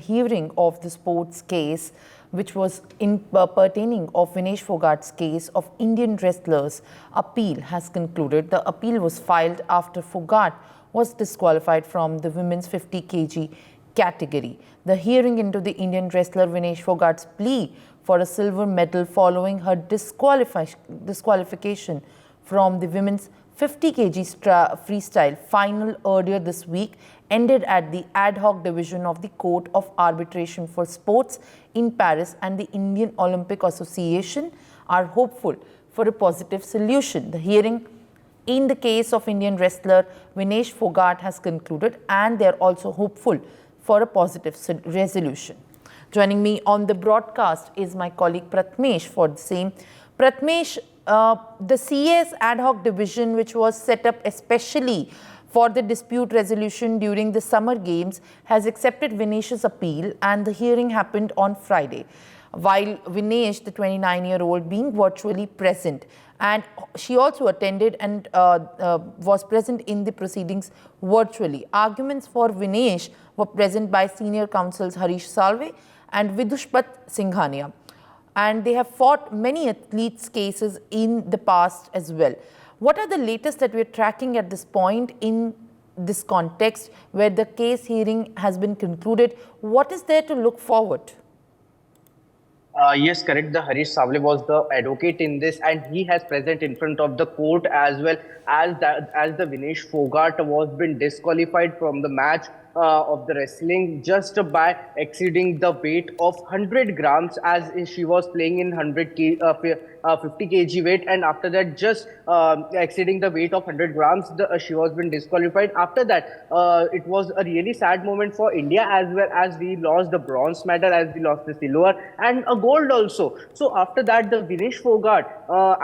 hearing of the sports case, which was pertaining of Vinesh Phogat's case of Indian wrestlers, appeal has concluded. The appeal was filed after Phogat was disqualified from the women's 50 kg category. The hearing into the Indian wrestler Vinesh Phogat's plea for a silver medal following her disqualification from the women's 50 kg freestyle final earlier this week ended at the ad hoc division of the Court of Arbitration for Sports in Paris, and the Indian Olympic Association are hopeful for a positive solution. The hearing in the case of Indian wrestler Vinesh Phogat has concluded, and they are also hopeful for a positive resolution. Joining me on the broadcast is my colleague Pratmesh for the same. Pratmesh, the CAS ad hoc division, which was set up especially for the dispute resolution during the summer games, has accepted Vinesh's appeal, and the hearing happened on Friday. While Vinesh, the 29-year-old, being virtually present, and she also attended and was present in the proceedings virtually. Arguments for Vinesh were present by senior counsels Harish Salve and Vidushpat Singhania, and they have fought many athletes' cases in the past as well. What are the latest that we are tracking at this point in this context where the case hearing has been concluded? What is there to look forward? Yes, correct. The Harish Savle was the advocate in this, and he has present in front of the court as well as the Vinesh Phogat was been disqualified from the match of the wrestling just by exceeding the weight of 100 grams as she was playing in 50 kg weight, and after that just exceeding the weight of 100 grams she was been disqualified. After that it was a really sad moment for India, as well as we lost the bronze medal, as we lost the silver and a gold also. So after that the Vinesh Phogat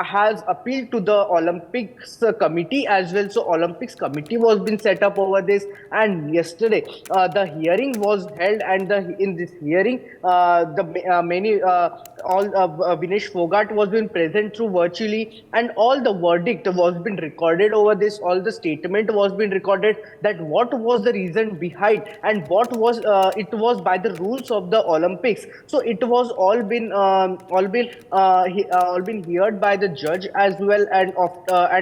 has appealed to the Olympics committee as well. So Olympics committee was been set up over this, and yesterday the hearing was held, and in this hearing Vinesh Phogat was been present through virtually, and all the verdict was been recorded over this. All the statement was been recorded that what was the reason behind and what was it was by the rules of the Olympics. So it was all been heard by the judge as well, and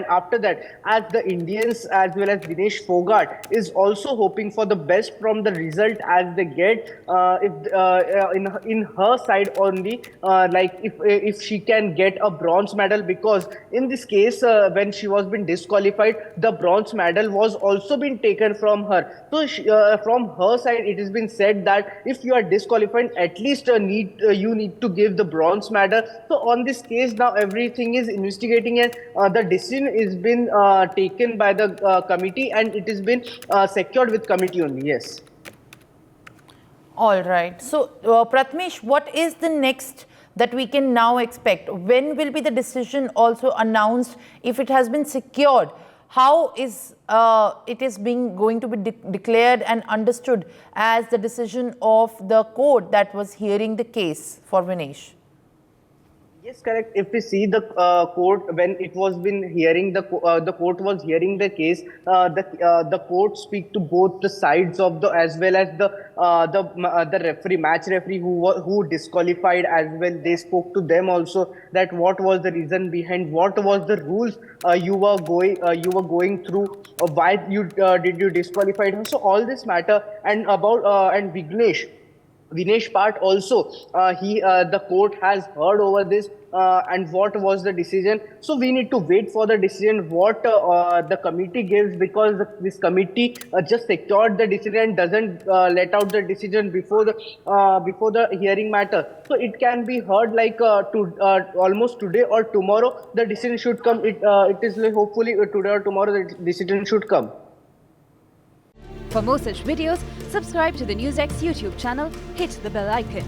after that, as the Indians as well as Vinesh Phogat is also hoping for the best from the result as they get in her side only, like if she can get a bronze medal, because in this case when she was been disqualified, the bronze medal was also been taken from her. So from her side it has been said that if you are disqualified, at least you need to give the bronze medal. So on this case now everything is investigating, and the decision is been taken by the committee, and it has been secured with committee only. Yes. All right. So, Pratmesh, what is the next that we can now expect? When will be the decision also announced if it has been secured? How is it is going to be declared and understood as the decision of the court that was hearing the case for Vinesh? Yes, correct. If we see the court, when it was been hearing the court was hearing the case, the court speak to both the sides of the, as well as the match referee who disqualified as well. They spoke to them also that what was the reason behind, what was the rules you were going through, why did you disqualify him. So all this matter, and about and Vinesh part also, the court has heard over this, and what was the decision. So we need to wait for the decision what the committee gives, because this committee just secured the decision and doesn't let out the decision before the hearing matter. So it can be heard like almost today or tomorrow the decision should come. It is like hopefully today or tomorrow the decision should come. For more such videos, subscribe to the NewsX YouTube channel, hit the bell icon.